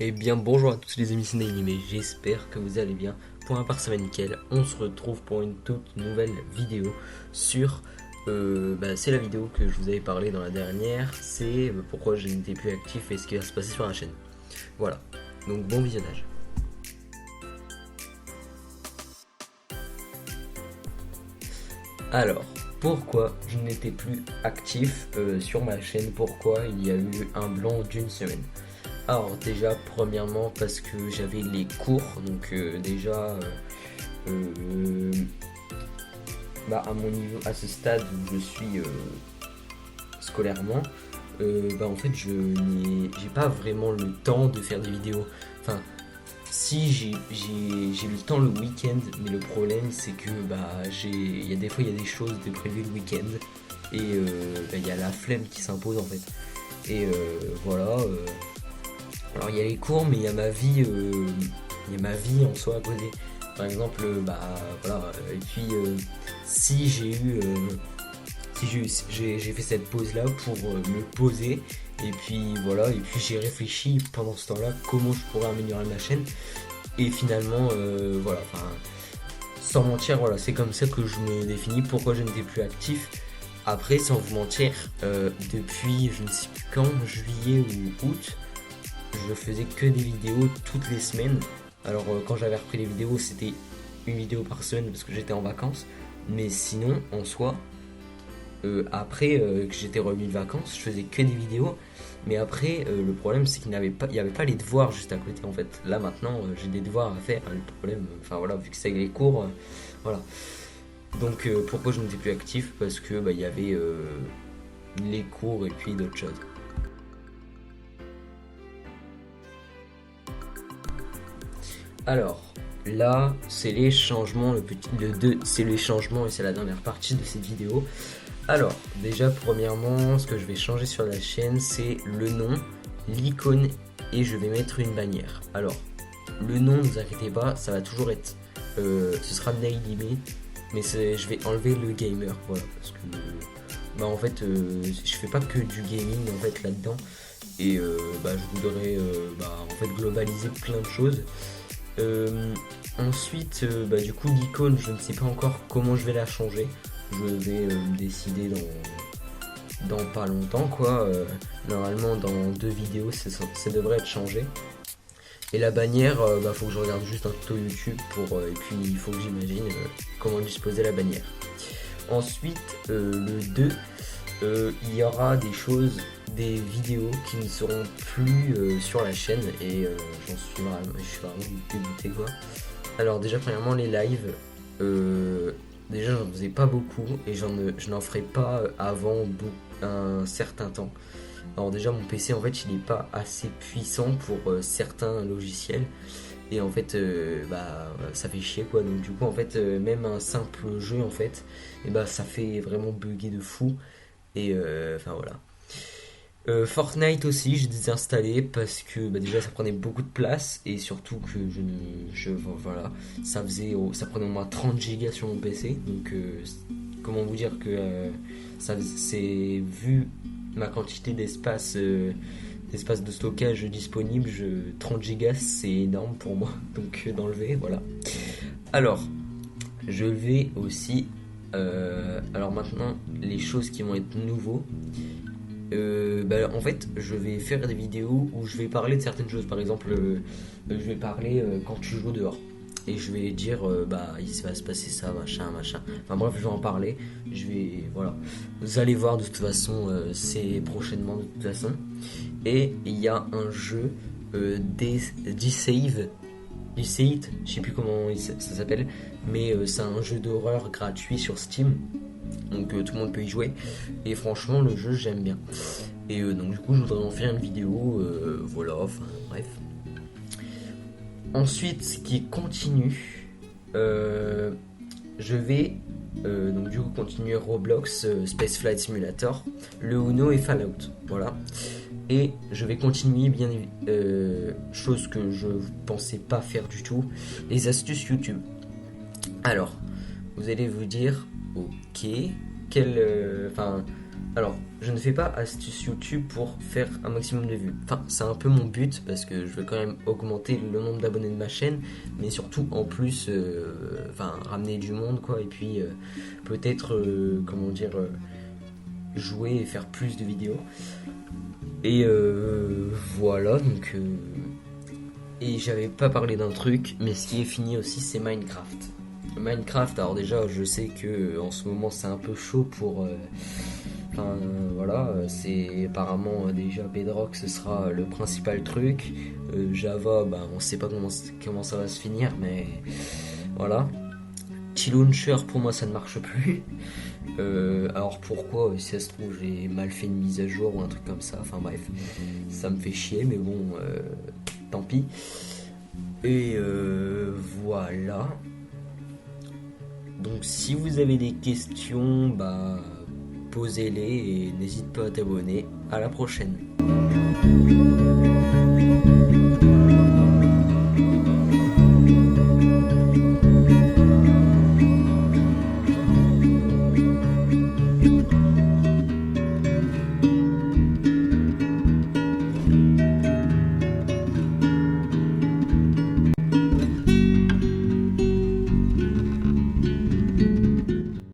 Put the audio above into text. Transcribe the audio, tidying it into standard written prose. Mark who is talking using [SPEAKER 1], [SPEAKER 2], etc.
[SPEAKER 1] Eh bien bonjour à tous les amis ciné-animés, j'espère que vous allez bien. Pour ma part ça va nickel, on se retrouve pour une toute nouvelle vidéo sur... c'est la vidéo que je vous avais parlé dans la dernière, c'est pourquoi je n'étais plus actif et ce qui va se passer sur la chaîne. Voilà, donc bon visionnage. Alors, pourquoi je n'étais plus actif sur ma chaîne, pourquoi il y a eu un blanc d'une semaine. Alors déjà, premièrement parce que j'avais les cours, donc euh, à mon niveau, à ce stade où je suis scolairement, en fait j'ai pas vraiment le temps de faire des vidéos. Enfin, si j'ai le temps le week-end, mais le problème c'est que il y a des fois il y a des choses de prévues le week-end et il y a la flemme qui s'impose en fait. Et voilà. Alors il y a les cours, mais il y a ma vie en soi à côté. Par exemple, voilà. Et puis si j'ai eu, j'ai fait cette pause là pour me poser. Et puis voilà. Et puis j'ai réfléchi pendant ce temps-là comment je pourrais améliorer ma chaîne. Et finalement, voilà. Enfin, sans mentir, voilà, c'est comme ça que je me définis. Pourquoi je n'étais plus actif. Après, sans vous mentir, depuis je ne sais plus quand, juillet ou août, je faisais que des vidéos toutes les semaines. Alors quand j'avais repris les vidéos, c'était une vidéo par semaine parce que j'étais en vacances. Mais sinon, en soi, après que j'étais revenu de vacances, je faisais que des vidéos. Mais après, le problème c'est qu'il n'y avait pas les devoirs juste à côté en fait. Là maintenant, j'ai des devoirs à faire. Le problème, enfin voilà, vu que c'est les cours, voilà. Donc pourquoi je n'étais plus actif? Parce que il y avait les cours et puis d'autres choses. Alors, là, c'est les changements, c'est les changements et c'est la dernière partie de cette vidéo. Alors, déjà, premièrement, ce que je vais changer sur la chaîne, c'est le nom, l'icône et je vais mettre une bannière. Alors, le nom, ne vous inquiétez pas, ça va toujours être, ce sera Nailime, mais je vais enlever le gamer, voilà, parce que, en fait, je fais pas que du gaming en fait là-dedans et je voudrais, en fait, globaliser plein de choses. Ensuite, du coup, l'icône, je ne sais pas encore comment je vais la changer. Je vais me décider dans pas longtemps, quoi. Normalement, dans 2 vidéos, ça devrait être changé. Et la bannière, faut que je regarde juste un tuto YouTube et puis il faut que j'imagine comment disposer la bannière. Ensuite, le 2, il y aura des vidéos qui ne seront plus sur la chaîne et je suis vraiment dégoûté quoi. Alors déjà premièrement les lives, déjà j'en faisais pas beaucoup et je n'en ferai pas avant un certain temps. Alors déjà mon PC en fait il est pas assez puissant pour certains logiciels et en fait ça fait chier quoi, donc du coup en fait même un simple jeu en fait ça fait vraiment bugger de fou et enfin voilà. Fortnite aussi, j'ai désinstallé parce que déjà ça prenait beaucoup de place et surtout que voilà, ça prenait au moins 30 gigas sur mon PC. Donc comment vous dire que c'est vu ma quantité d'espace de stockage disponible, 30 gigas c'est énorme pour moi. Donc d'enlever, voilà. Alors, je vais aussi alors maintenant les choses qui vont être nouveaux. En fait, je vais faire des vidéos où je vais parler de certaines choses. Par exemple, je vais parler quand tu joues dehors. Et je vais dire, il va se passer ça, machin, machin. Enfin bref, je vais en parler. Voilà. Vous allez voir de toute façon, c'est prochainement de toute façon. Et il y a un jeu, D-Save, je sais plus comment ça s'appelle. Mais c'est un jeu d'horreur gratuit sur Steam. Donc tout le monde peut y jouer et franchement le jeu j'aime bien et donc du coup je voudrais en faire une vidéo, voilà, enfin bref. Ensuite ce qui continue, je vais donc du coup continuer Roblox, Space Flight Simulator, le Uno et Fallout, voilà. Et je vais continuer bien chose que je pensais pas faire du tout, les astuces YouTube. Alors vous allez vous dire ok, Alors, je ne fais pas astuce YouTube pour faire un maximum de vues. Enfin, c'est un peu mon but parce que je veux quand même augmenter le nombre d'abonnés de ma chaîne, mais surtout en plus, ramener du monde quoi. Et puis peut-être, jouer et faire plus de vidéos. Et voilà, donc. Et j'avais pas parlé d'un truc, mais ce qui est fini aussi, c'est Minecraft. Minecraft, alors déjà, je sais que en ce moment c'est un peu chaud pour. C'est apparemment déjà Bedrock, ce sera le principal truc. Java, on sait pas comment ça va se finir, mais voilà. T-Launcher, pour moi, ça ne marche plus. Alors pourquoi, si ça se trouve, j'ai mal fait une mise à jour ou un truc comme ça. Enfin bref, ça me fait chier, mais bon, tant pis. Et voilà. Donc si vous avez des questions, posez-les et n'hésite pas à t'abonner. À la prochaine.